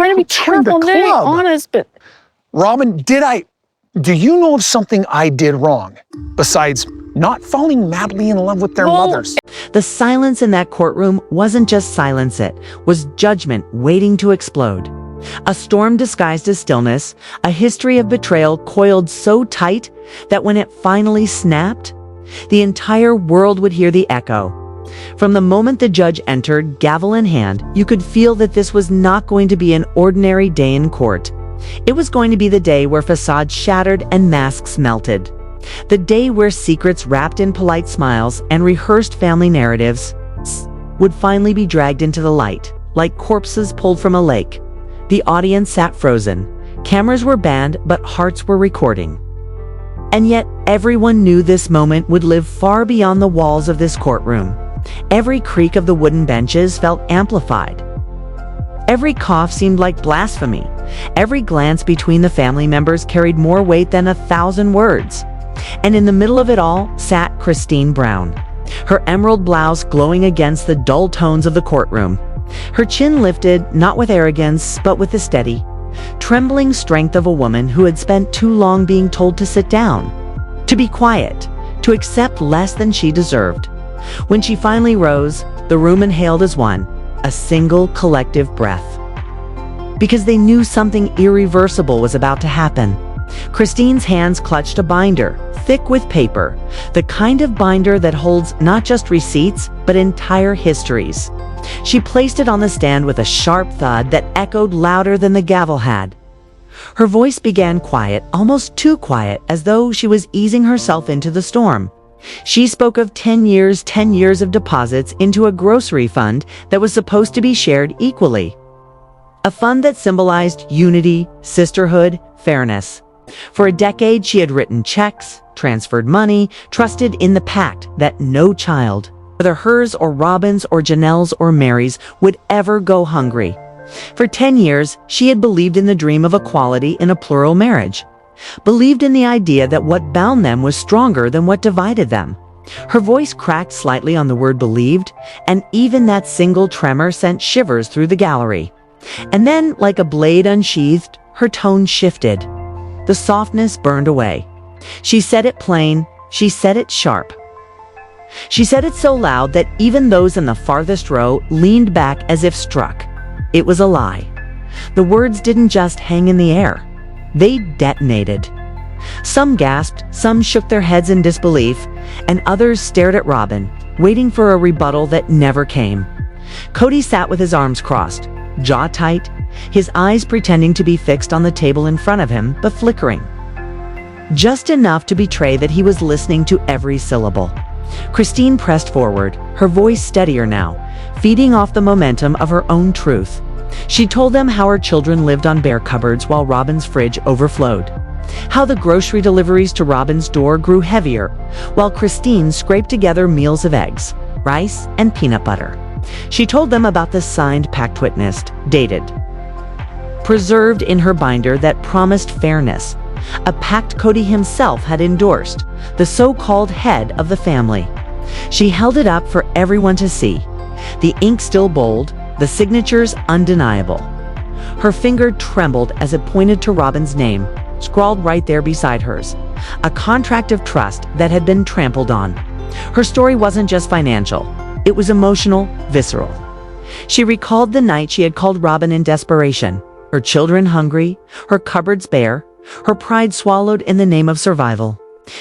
trying to be careful, I'm being honest, but... Robyn, do you know of something I did wrong, besides not falling madly in love with their mothers? The silence in that courtroom wasn't just silence, it was judgment waiting to explode. A storm disguised as stillness, a history of betrayal coiled so tight that when it finally snapped, the entire world would hear the echo. From the moment the judge entered, gavel in hand, you could feel that this was not going to be an ordinary day in court. It was going to be the day where facades shattered and masks melted. The day where secrets wrapped in polite smiles and rehearsed family narratives would finally be dragged into the light, like corpses pulled from a lake. The audience sat frozen. Cameras were banned, but hearts were recording. And yet, everyone knew this moment would live far beyond the walls of this courtroom. Every creak of the wooden benches felt amplified. Every cough seemed like blasphemy. Every glance between the family members carried more weight than 1,000 words. And in the middle of it all sat Christine Brown, her emerald blouse glowing against the dull tones of the courtroom. Her chin lifted, not with arrogance, but with the steady, trembling strength of a woman who had spent too long being told to sit down, to be quiet, to accept less than she deserved. When she finally rose, the room inhaled as one, a single collective breath. Because they knew something irreversible was about to happen. Christine's hands clutched a binder, thick with paper, the kind of binder that holds not just receipts, but entire histories. She placed it on the stand with a sharp thud that echoed louder than the gavel had. Her voice began quiet, almost too quiet, as though she was easing herself into the storm. She spoke of 10 years of deposits into a grocery fund that was supposed to be shared equally. A fund that symbolized unity, sisterhood, fairness. For a decade, she had written checks, transferred money, trusted in the pact that no child, whether hers or Robyn's or Janelle's or Mary's, would ever go hungry. For 10 years, she had believed in the dream of equality in a plural marriage. Believed in the idea that what bound them was stronger than what divided them. Her voice cracked slightly on the word believed, and even that single tremor sent shivers through the gallery. And then, like a blade unsheathed, her tone shifted. The softness burned away. She said it plain, she said it sharp. She said it so loud that even those in the farthest row leaned back as if struck. It was a lie. The words didn't just hang in the air. They detonated. Some gasped, some shook their heads in disbelief, and others stared at Robyn, waiting for a rebuttal that never came. Cody sat with his arms crossed, jaw tight, his eyes pretending to be fixed on the table in front of him, but flickering. Just enough to betray that he was listening to every syllable. Christine pressed forward, her voice steadier now, feeding off the momentum of her own truth. She told them how her children lived on bare cupboards while Robyn's fridge overflowed. How the grocery deliveries to Robyn's door grew heavier, while Christine scraped together meals of eggs, rice, and peanut butter. She told them about the signed pact witnessed, dated, preserved in her binder that promised fairness, a pact Cody himself had endorsed, the so-called head of the family. She held it up for everyone to see, the ink still bold, the signatures undeniable. Her finger trembled as it pointed to Robyn's name, scrawled right there beside hers, a contract of trust that had been trampled on. Her story wasn't just financial, it was emotional, visceral. She recalled the night she had called Robyn in desperation, her children hungry, her cupboards bare, her pride swallowed in the name of survival.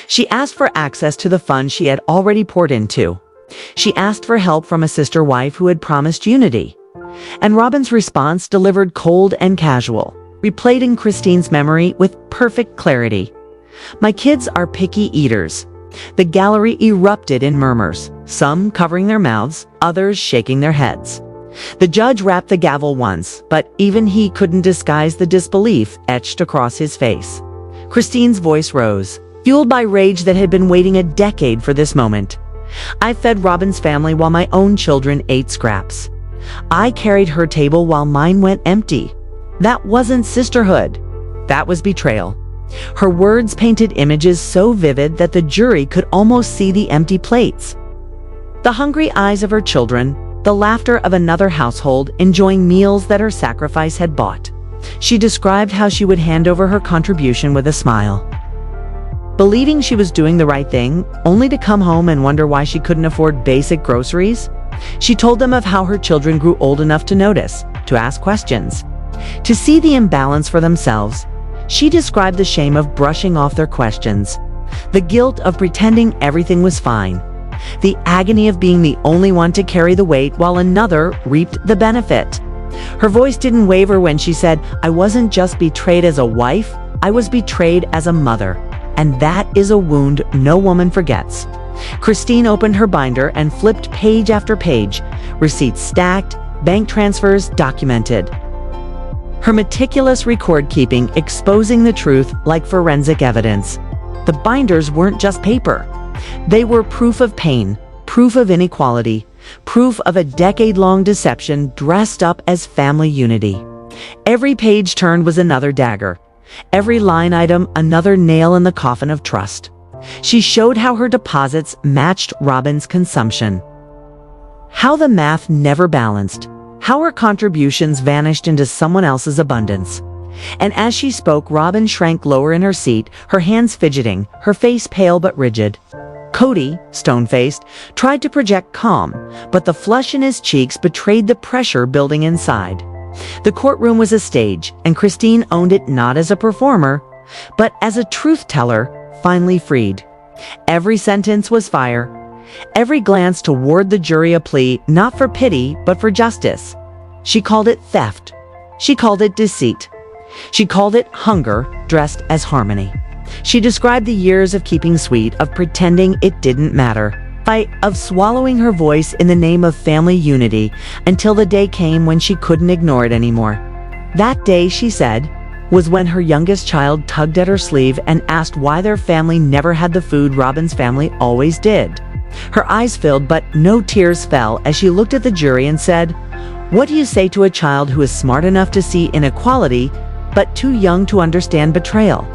She asked for access to the fund she had already poured into. She asked for help from a sister wife who had promised unity. And Robyn's response, delivered cold and casual, replayed in Christine's memory with perfect clarity. "My kids are picky eaters." The gallery erupted in murmurs, some covering their mouths, others shaking their heads. The judge rapped the gavel once, but even he couldn't disguise the disbelief etched across his face. Christine's voice rose, fueled by rage that had been waiting a decade for this moment. "I fed Robyn's family while my own children ate scraps. I carried her table while mine went empty. That wasn't sisterhood. That was betrayal." Her words painted images so vivid that the jury could almost see the empty plates. The hungry eyes of her children, the laughter of another household enjoying meals that her sacrifice had bought. She described how she would hand over her contribution with a smile, believing she was doing the right thing, only to come home and wonder why she couldn't afford basic groceries. She told them of how her children grew old enough to notice, to ask questions, to see the imbalance for themselves. She described the shame of brushing off their questions, the guilt of pretending everything was fine, the agony of being the only one to carry the weight while another reaped the benefit. Her voice didn't waver when she said, "I wasn't just betrayed as a wife, I was betrayed as a mother. And that is a wound no woman forgets." Christine opened her binder and flipped page after page, receipts stacked, bank transfers documented. Her meticulous record-keeping exposing the truth like forensic evidence. The binders weren't just paper. They were proof of pain, proof of inequality, proof of a decade-long deception dressed up as family unity. Every page turned was another dagger. Every line item another nail in the coffin of trust. She showed how her deposits matched Robyn's consumption, how the math never balanced, how her contributions vanished into someone else's abundance. And as she spoke, Robyn shrank lower in her seat, her hands fidgeting, her face pale but rigid. Cody, stone-faced, tried to project calm, but the flush in his cheeks betrayed the pressure building inside. The courtroom was a stage, and Christine owned it not as a performer, but as a truth-teller, finally freed. Every sentence was fire. Every glance toward the jury a plea, not for pity, but for justice. She called it theft. She called it deceit. She called it hunger dressed as harmony. She described the years of keeping sweet, of pretending it didn't matter, of swallowing her voice in the name of family unity until the day came when she couldn't ignore it anymore. That day, she said, was when her youngest child tugged at her sleeve and asked why their family never had the food Robyn's family always did. Her eyes filled, but no tears fell as she looked at the jury and said, "What do you say to a child who is smart enough to see inequality, but too young to understand betrayal?"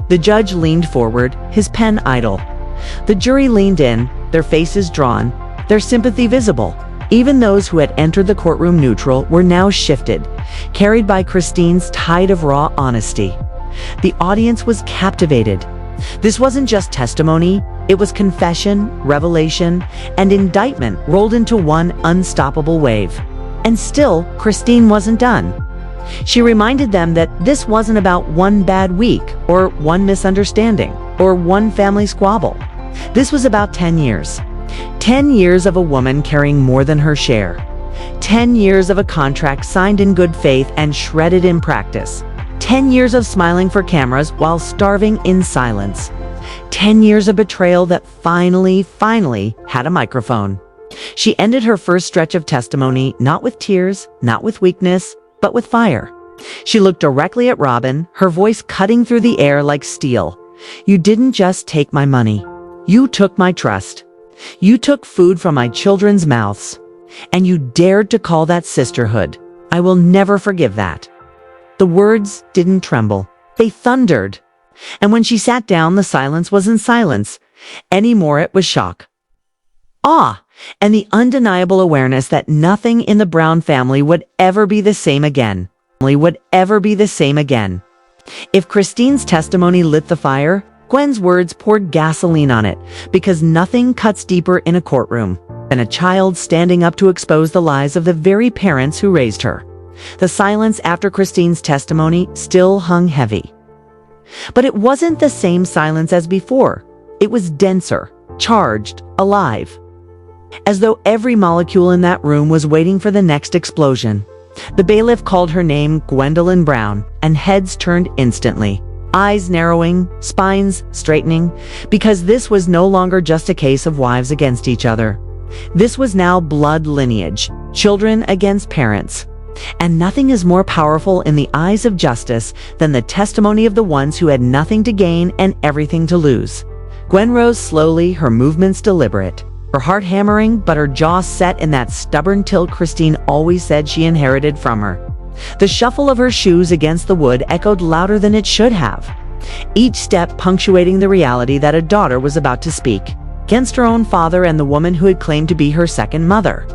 The judge leaned forward, his pen idle. The jury leaned in, their faces drawn, their sympathy visible. Even those who had entered the courtroom neutral were now shifted, carried by Christine's tide of raw honesty. The audience was captivated. This wasn't just testimony, it was confession, revelation, and indictment rolled into one unstoppable wave. And still, Christine wasn't done. She reminded them that this wasn't about one bad week, or one misunderstanding, or one family squabble. This was about 10 years. 10 years of a woman carrying more than her share. 10 years of a contract signed in good faith and shredded in practice. 10 years of smiling for cameras while starving in silence. 10 years of betrayal that finally had a microphone. She ended her first stretch of testimony not with tears, not with weakness, but with fire. She looked directly at Robyn, her voice cutting through the air like steel. "You didn't just take my money. You took my trust. You took food from my children's mouths. And you dared to call that sisterhood. I will never forgive that." The words didn't tremble. They thundered. And when she sat down, the silence wasn't silence anymore. It was shock, awe, and the undeniable awareness that nothing in the Brown family would ever be the same again. If Christine's testimony lit the fire, Gwen's words poured gasoline on it, because nothing cuts deeper in a courtroom than a child standing up to expose the lies of the very parents who raised her. The silence after Christine's testimony still hung heavy. But it wasn't the same silence as before. It was denser, charged, alive. As though every molecule in that room was waiting for the next explosion. The bailiff called her name, Gwendolyn Brown, and heads turned instantly. Eyes narrowing, spines straightening, because this was no longer just a case of wives against each other. This was now blood lineage, children against parents. And nothing is more powerful in the eyes of justice than the testimony of the ones who had nothing to gain and everything to lose. Gwen rose slowly, her movements deliberate, her heart hammering, but her jaw set in that stubborn tilt Christine always said she inherited from her. The shuffle of her shoes against the wood echoed louder than it should have, each step punctuating the reality that a daughter was about to speak, against her own father and the woman who had claimed to be her second mother.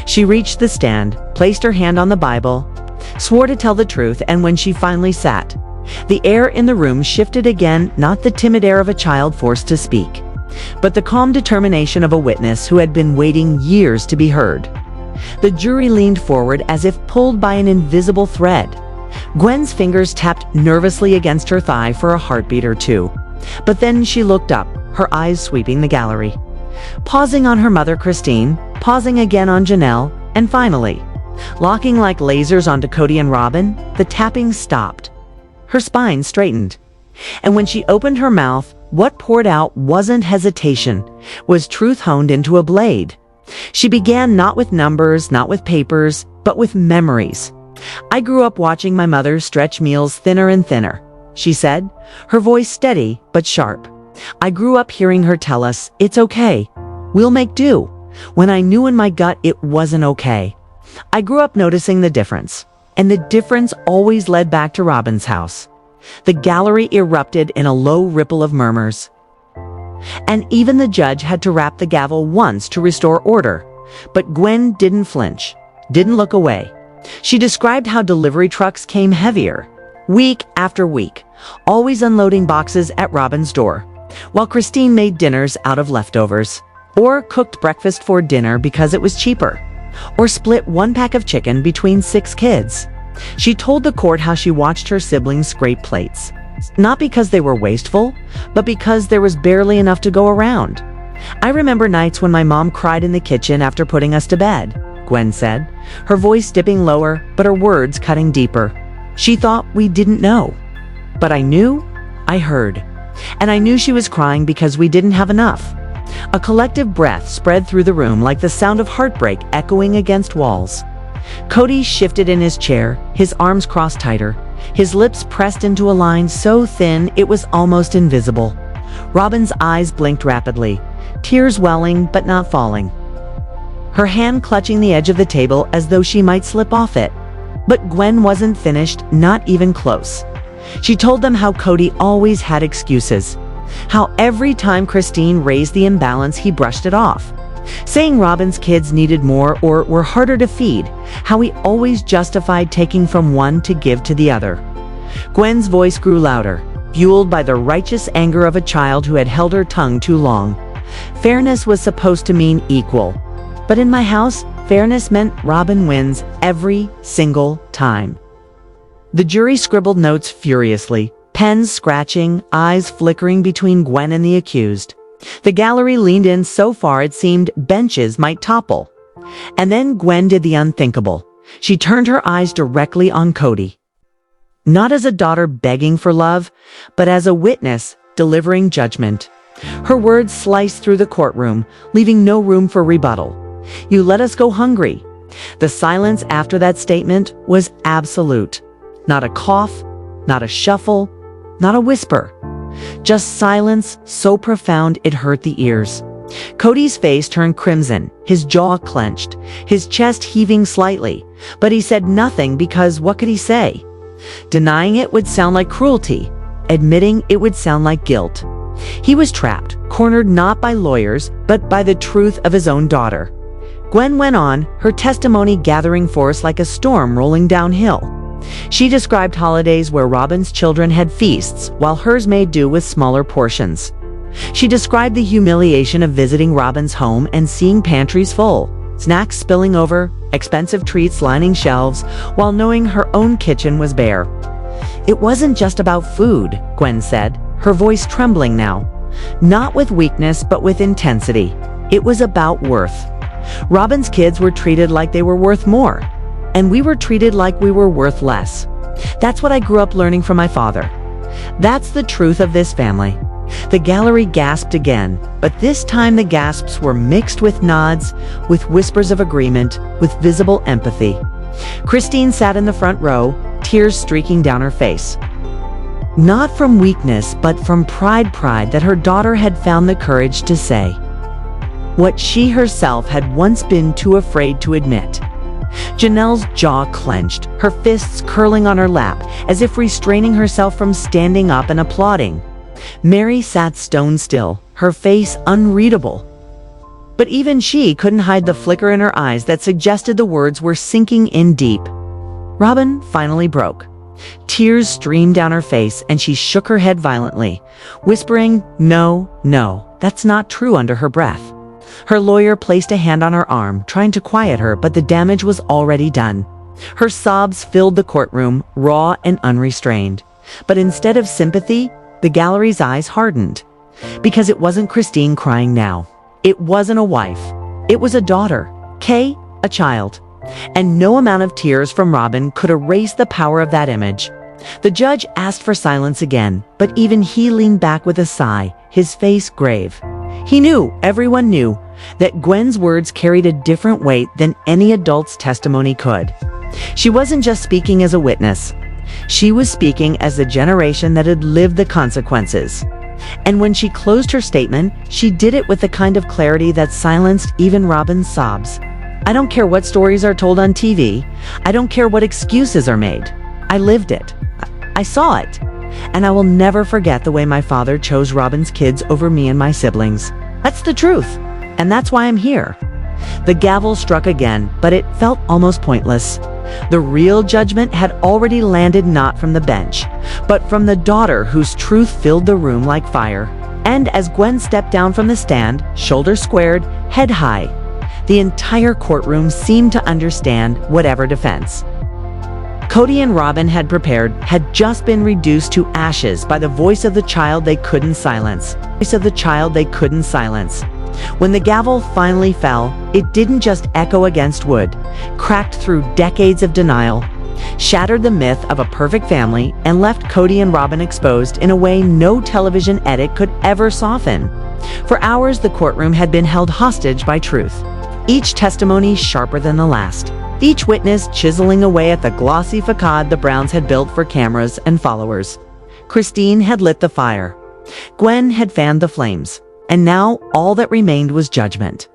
She reached the stand, placed her hand on the Bible, swore to tell the truth, and when she finally sat, the air in the room shifted again, not the timid air of a child forced to speak, but the calm determination of a witness who had been waiting years to be heard. The jury leaned forward as if pulled by an invisible thread. Gwen's fingers tapped nervously against her thigh for a heartbeat or two, but then she looked up, her eyes sweeping the gallery. Pausing on her mother Christine, pausing again on Janelle, and finally, locking like lasers onto Cody and Robyn, the tapping stopped. Her spine straightened. And when she opened her mouth, what poured out wasn't hesitation, was truth honed into a blade. She began not with numbers, not with papers, but with memories. "I grew up watching my mother stretch meals thinner and thinner," she said, her voice steady but sharp. "I grew up hearing her tell us, 'It's okay. We'll make do,' when I knew in my gut it wasn't okay. I grew up noticing the difference, and the difference always led back to Robyn's house." The gallery erupted in a low ripple of murmurs. And even the judge had to rap the gavel once to restore order. But Gwen didn't flinch, didn't look away. She described how delivery trucks came heavier, week after week, always unloading boxes at Robyn's door, while Christine made dinners out of leftovers, or cooked breakfast for dinner because it was cheaper, or split one pack of chicken between 6 kids. She told the court how she watched her siblings scrape plates, not because they were wasteful, but because there was barely enough to go around. "I remember nights when my mom cried in the kitchen after putting us to bed," Gwen said, her voice dipping lower, but her words cutting deeper. "She thought we didn't know. But I knew, I heard. And I knew she was crying because we didn't have enough." A collective breath spread through the room like the sound of heartbreak echoing against walls. Cody shifted in his chair, his arms crossed tighter, his lips pressed into a line so thin it was almost invisible. Robyn's eyes blinked rapidly, tears welling but not falling, her hand clutching the edge of the table as though she might slip off it. But Gwen wasn't finished, not even close. She told them how Cody always had excuses, how every time Christine raised the imbalance he brushed it off, saying Robyn's kids needed more or were harder to feed, how he always justified taking from one to give to the other. Gwen's voice grew louder, fueled by the righteous anger of a child who had held her tongue too long. "Fairness was supposed to mean equal. But in my house, fairness meant Robyn wins every single time." The jury scribbled notes furiously, pens scratching, eyes flickering between Gwen and the accused. The gallery leaned in so far it seemed benches might topple. And then Gwen did the unthinkable. She turned her eyes directly on Cody. Not as a daughter begging for love, but as a witness delivering judgment. Her words sliced through the courtroom, leaving no room for rebuttal. "You let us go hungry." The silence after that statement was absolute. Not a cough, not a shuffle, not a whisper. Just silence so profound it hurt the ears. Cody's face turned crimson, his jaw clenched, his chest heaving slightly, but he said nothing because what could he say? Denying it would sound like cruelty. Admitting it would sound like guilt. He was trapped, cornered not by lawyers, but by the truth of his own daughter. Gwen went on, her testimony gathering force like a storm rolling downhill. She described holidays where Robyn's children had feasts, while hers made do with smaller portions. She described the humiliation of visiting Robyn's home and seeing pantries full, snacks spilling over, expensive treats lining shelves, while knowing her own kitchen was bare. "It wasn't just about food," Gwen said, her voice trembling now. Not with weakness, but with intensity. It was about worth. Robyn's kids were treated like they were worth more, and we were treated like we were worth less. That's what I grew up learning from my father. That's the truth of this family. The gallery gasped again, but this time the gasps were mixed with nods, with whispers of agreement, with visible empathy. Christine sat in the front row, tears streaking down her face. Not from weakness, but from pride that her daughter had found the courage to say what she herself had once been too afraid to admit. Janelle's jaw clenched, her fists curling on her lap, as if restraining herself from standing up and applauding. Mary sat stone still, her face unreadable. But even she couldn't hide the flicker in her eyes that suggested the words were sinking in deep. Robyn finally broke. Tears streamed down her face and she shook her head violently, whispering, "No, no, that's not true," under her breath. Her lawyer placed a hand on her arm, trying to quiet her, but the damage was already done. Her sobs filled the courtroom, raw and unrestrained. But instead of sympathy, the gallery's eyes hardened. Because it wasn't Christine crying now. It wasn't a wife. It was a daughter. Kay, a child. And no amount of tears from Robyn could erase the power of that image. The judge asked for silence again, but even he leaned back with a sigh, his face grave. He knew, everyone knew, that Gwen's words carried a different weight than any adult's testimony could. She wasn't just speaking as a witness. She was speaking as the generation that had lived the consequences. And when she closed her statement, she did it with the kind of clarity that silenced even Robyn's sobs. "I don't care what stories are told on TV. I don't care what excuses are made. I lived it. I saw it. And I will never forget the way my father chose Robyn's kids over me and my siblings. That's the truth. And that's why I'm here." The gavel struck again, but it felt almost pointless. The real judgment had already landed not from the bench, but from the daughter whose truth filled the room like fire. And as Gwen stepped down from the stand, shoulders squared, head high, the entire courtroom seemed to understand whatever defense Cody and Robyn had prepared had just been reduced to ashes by the voice of the child they couldn't silence. When the gavel finally fell, it didn't just echo against wood, cracked through decades of denial, shattered the myth of a perfect family, and left Cody and Robyn exposed in a way no television edit could ever soften. For hours, the courtroom had been held hostage by truth, each testimony sharper than the last, each witness chiseling away at the glossy facade the Browns had built for cameras and followers. Christine had lit the fire. Gwen had fanned the flames. And now all that remained was judgment.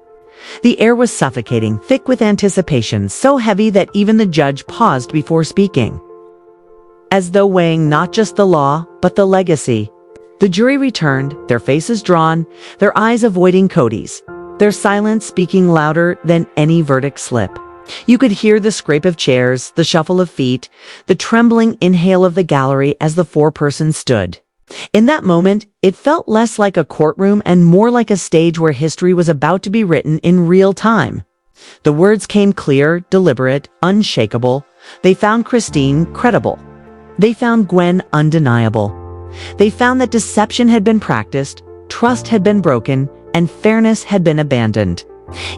The air was suffocating, thick with anticipation, so heavy that even the judge paused before speaking. As though weighing not just the law, but the legacy, the jury returned, their faces drawn, their eyes avoiding Cody's, their silence speaking louder than any verdict slip. You could hear the scrape of chairs, the shuffle of feet, the trembling inhale of the gallery as the four persons stood. In that moment, it felt less like a courtroom and more like a stage where history was about to be written in real time. The words came clear, deliberate, unshakable. They found Christine credible. They found Gwen undeniable. They found that deception had been practiced, trust had been broken, and fairness had been abandoned.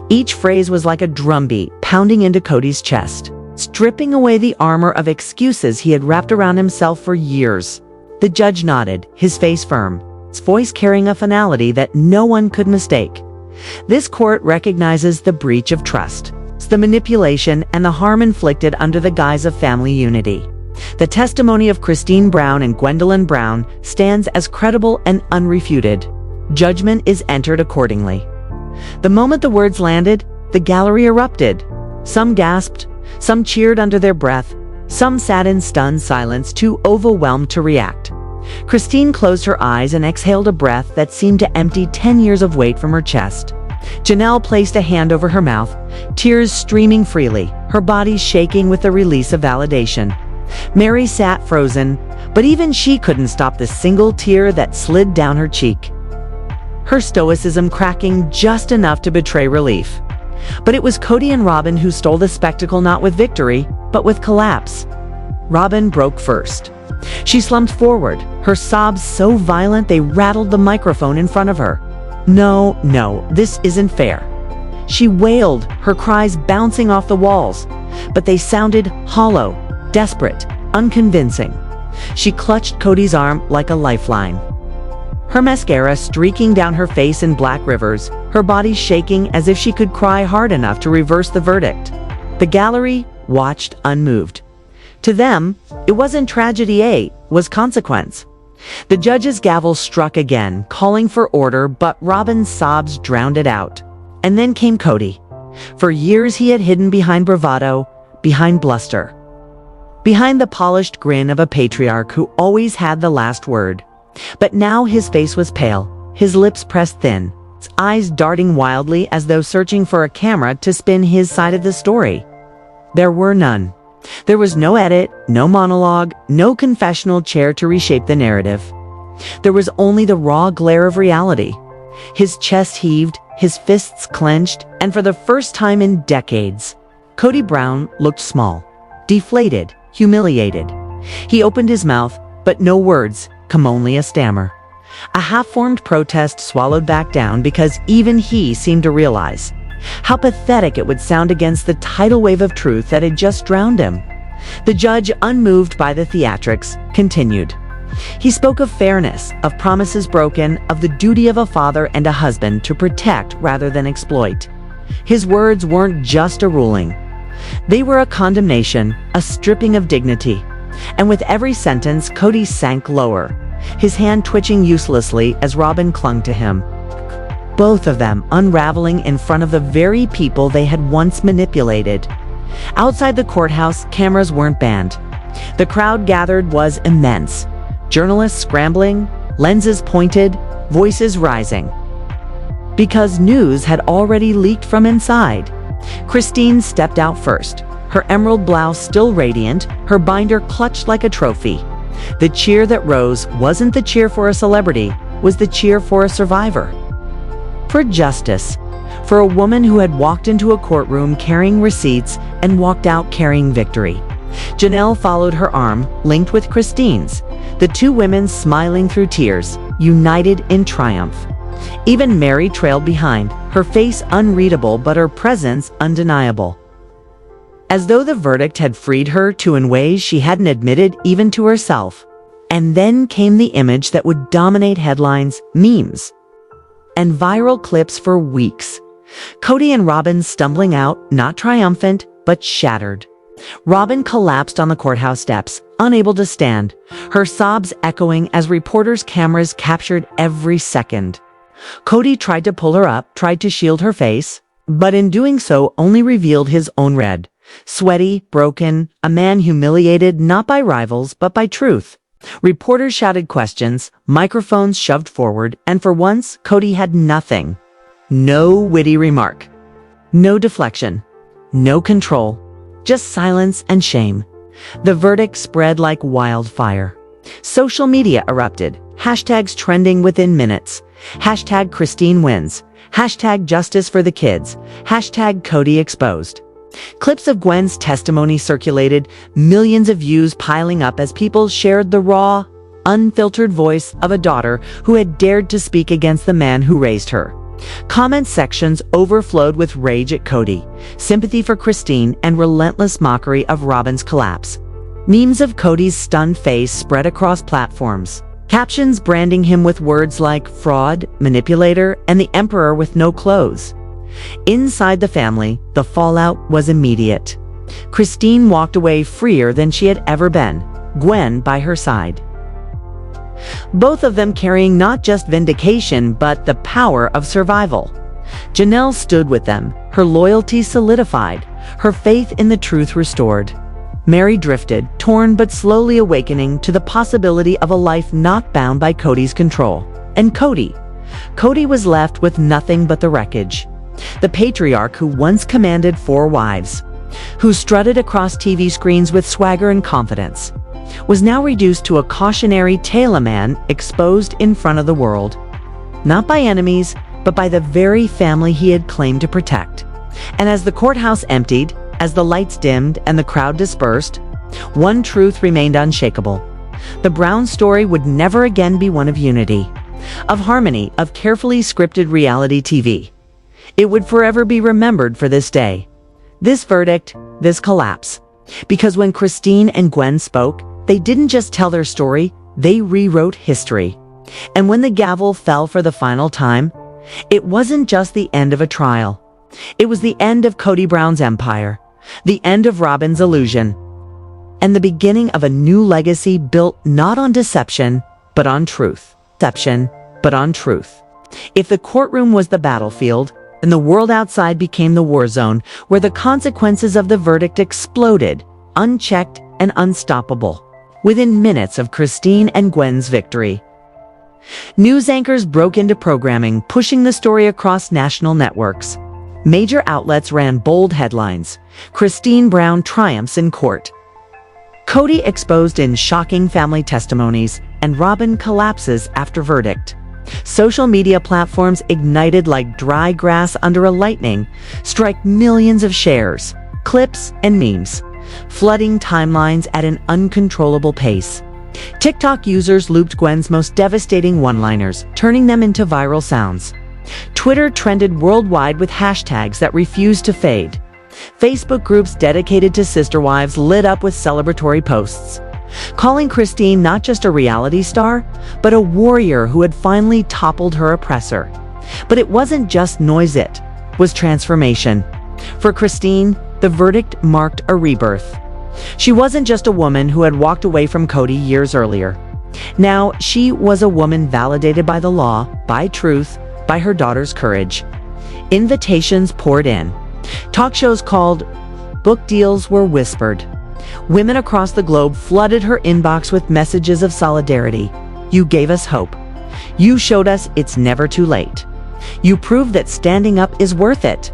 Each phrase was like a drumbeat pounding into Cody's chest, stripping away the armor of excuses he had wrapped around himself for years. The judge nodded, his face firm, his voice carrying a finality that no one could mistake. This court recognizes the breach of trust, the manipulation, and the harm inflicted under the guise of family unity. The testimony of Christine Brown and Gwendolyn Brown stands as credible and unrefuted. Judgment is entered accordingly. The moment the words landed, the gallery erupted. Some gasped, some cheered under their breath, some sat in stunned silence, too overwhelmed to react. Christine closed her eyes and exhaled a breath that seemed to empty 10 years of weight from her chest. Janelle placed a hand over her mouth, tears streaming freely, her body shaking with the release of validation. Mary sat frozen, but even she couldn't stop the single tear that slid down her cheek. Her stoicism cracking just enough to betray relief. But it was Cody and Robyn who stole the spectacle, not with victory, but with collapse. Robyn broke first. She slumped forward, her sobs so violent they rattled the microphone in front of her. "No, no, this isn't fair." She wailed, her cries bouncing off the walls, but they sounded hollow, desperate, unconvincing. She clutched Cody's arm like a lifeline. Her mascara streaking down her face in black rivers, her body shaking as if she could cry hard enough to reverse the verdict. The gallery watched unmoved. To them, it wasn't tragedy, it was consequence. The judge's gavel struck again, calling for order, but Robyn's sobs drowned it out. And then came Cody. For years he had hidden behind bravado, behind bluster, behind the polished grin of a patriarch who always had the last word. But now his face was pale, his lips pressed thin, eyes darting wildly as though searching for a camera to spin his side of the story. There were none. There was no edit, no monologue, no confessional chair to reshape the narrative. There was only the raw glare of reality. His chest heaved, his fists clenched, and for the first time in decades, Cody Brown looked small, deflated, humiliated. He opened his mouth, but no words, come only a stammer. A half-formed protest swallowed back down because even he seemed to realize how pathetic it would sound against the tidal wave of truth that had just drowned him. The judge, unmoved by the theatrics, continued. He spoke of fairness, of promises broken, of the duty of a father and a husband to protect rather than exploit. His words weren't just a ruling. They were a condemnation, a stripping of dignity. And with every sentence, Cody sank lower, his hand twitching uselessly as Robyn clung to him. Both of them unraveling in front of the very people they had once manipulated. Outside the courthouse, cameras weren't banned. The crowd gathered was immense. Journalists scrambling, lenses pointed, voices rising. Because news had already leaked from inside. Christine stepped out first, her emerald blouse still radiant, her binder clutched like a trophy. The cheer that rose wasn't the cheer for a celebrity, was the cheer for a survivor. For justice, for a woman who had walked into a courtroom carrying receipts and walked out carrying victory. Janelle followed her arm, linked with Christine's, the two women smiling through tears, united in triumph. Even Mary trailed behind, her face unreadable but her presence undeniable. As though the verdict had freed her in ways she hadn't admitted even to herself. And then came the image that would dominate headlines, memes, and viral clips for weeks. Cody and Robyn stumbling out, not triumphant, but shattered. Robyn collapsed on the courthouse steps, unable to stand, her sobs echoing as reporters' cameras captured every second. Cody tried to pull her up, tried to shield her face, but in doing so only revealed his own red. Sweaty, broken, a man humiliated not by rivals but by truth. Reporters shouted questions, microphones shoved forward, and for once, Cody had nothing. No witty remark. No deflection. No control. Just silence and shame. The verdict spread like wildfire. Social media erupted. Hashtags trending within minutes. Hashtag Christine wins. Hashtag justice for the kids. Hashtag Cody exposed. Clips of Gwen's testimony circulated, millions of views piling up as people shared the raw, unfiltered voice of a daughter who had dared to speak against the man who raised her. Comment sections overflowed with rage at Cody, sympathy for Christine, and relentless mockery of Robyn's collapse. Memes of Cody's stunned face spread across platforms. Captions branding him with words like fraud, manipulator, and the emperor with no clothes. Inside the family, the fallout was immediate. Christine walked away freer than she had ever been, Gwen by her side. Both of them carrying not just vindication, but the power of survival. Janelle stood with them, her loyalty solidified, her faith in the truth restored. Mary drifted, torn but slowly awakening to the possibility of a life not bound by Cody's control. And Cody was left with nothing but the wreckage. The patriarch who once commanded 4 wives, who strutted across TV screens with swagger and confidence, was now reduced to a cautionary tale, a man exposed in front of the world, not by enemies, but by the very family he had claimed to protect. And as the courthouse emptied, as the lights dimmed and the crowd dispersed, one truth remained unshakable. The Brown story would never again be one of unity, of harmony, of carefully scripted reality TV. It would forever be remembered for this day, this verdict, this collapse. Because when Christine and Gwen spoke, they didn't just tell their story, they rewrote history. And when the gavel fell for the final time, it wasn't just the end of a trial. It was the end of Cody Brown's empire, the end of Robyn's illusion, and the beginning of a new legacy built not on deception, but on truth. Deception, but on truth. If the courtroom was the battlefield, then the world outside became the war zone, where the consequences of the verdict exploded, unchecked and unstoppable. Within minutes of Christine and Gwen's victory, News anchors broke into programming, pushing the story across national networks. Major outlets ran bold headlines: Christine Brown triumphs in court, Cody exposed in shocking family testimonies, and Robyn collapses after verdict. Social media platforms ignited like dry grass under a lightning strike millions of shares, clips, and memes, flooding timelines at an uncontrollable pace. TikTok users looped Gwen's most devastating one-liners, turning them into viral sounds. Twitter trended worldwide with hashtags that refused to fade. Facebook groups dedicated to sister wives lit up with celebratory posts, calling Christine not just a reality star, but a warrior who had finally toppled her oppressor. But it wasn't just noise, it was transformation. For Christine, the verdict marked a rebirth. She wasn't just a woman who had walked away from Cody years earlier. Now, she was a woman validated by the law, by truth, by her daughter's courage. Invitations poured in. Talk shows called, book deals were whispered. Women across the globe flooded her inbox with messages of solidarity. You gave us hope. You showed us it's never too late. You proved that standing up is worth it.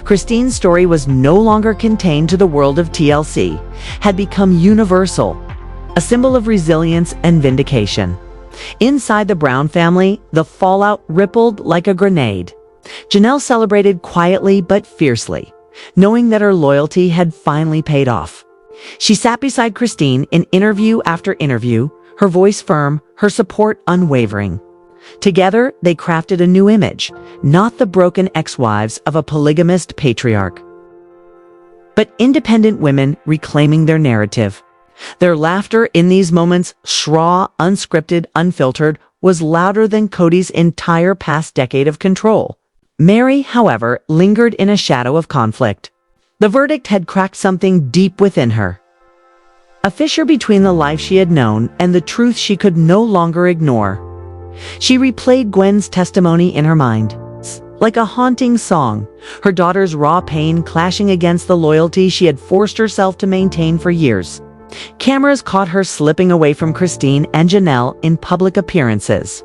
Christine's story was no longer contained to the world of TLC, had become universal, a symbol of resilience and vindication. Inside the Brown family, the fallout rippled like a grenade. Janelle celebrated quietly but fiercely, knowing that her loyalty had finally paid off. She sat beside Christine in interview after interview, her voice firm, her support unwavering. Together, they crafted a new image, not the broken ex-wives of a polygamist patriarch, but independent women reclaiming their narrative. Their laughter in these moments, raw, unscripted, unfiltered, was louder than Cody's entire past decade of control. Mary, however, lingered in a shadow of conflict. The verdict had cracked something deep within her. A fissure between the life she had known and the truth she could no longer ignore. She replayed Gwen's testimony in her mind, like a haunting song, her daughter's raw pain clashing against the loyalty she had forced herself to maintain for years. Cameras caught her slipping away from Christine and Janelle in public appearances.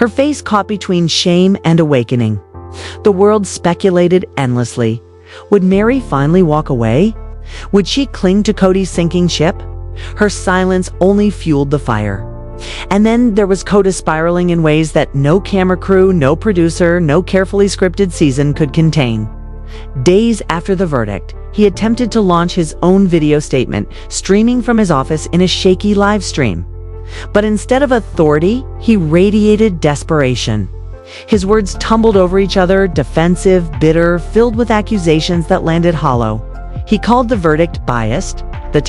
Her face caught between shame and awakening. The world speculated endlessly. Would Mary finally walk away? Would she cling to Cody's sinking ship? Her silence only fueled the fire. And then there was Cody spiraling in ways that no camera crew, no producer, no carefully scripted season could contain. Days after the verdict, he attempted to launch his own video statement, streaming from his office in a shaky live stream. But instead of authority, he radiated desperation. His words tumbled over each other, defensive, bitter, filled with accusations that landed hollow. He called the verdict biased, the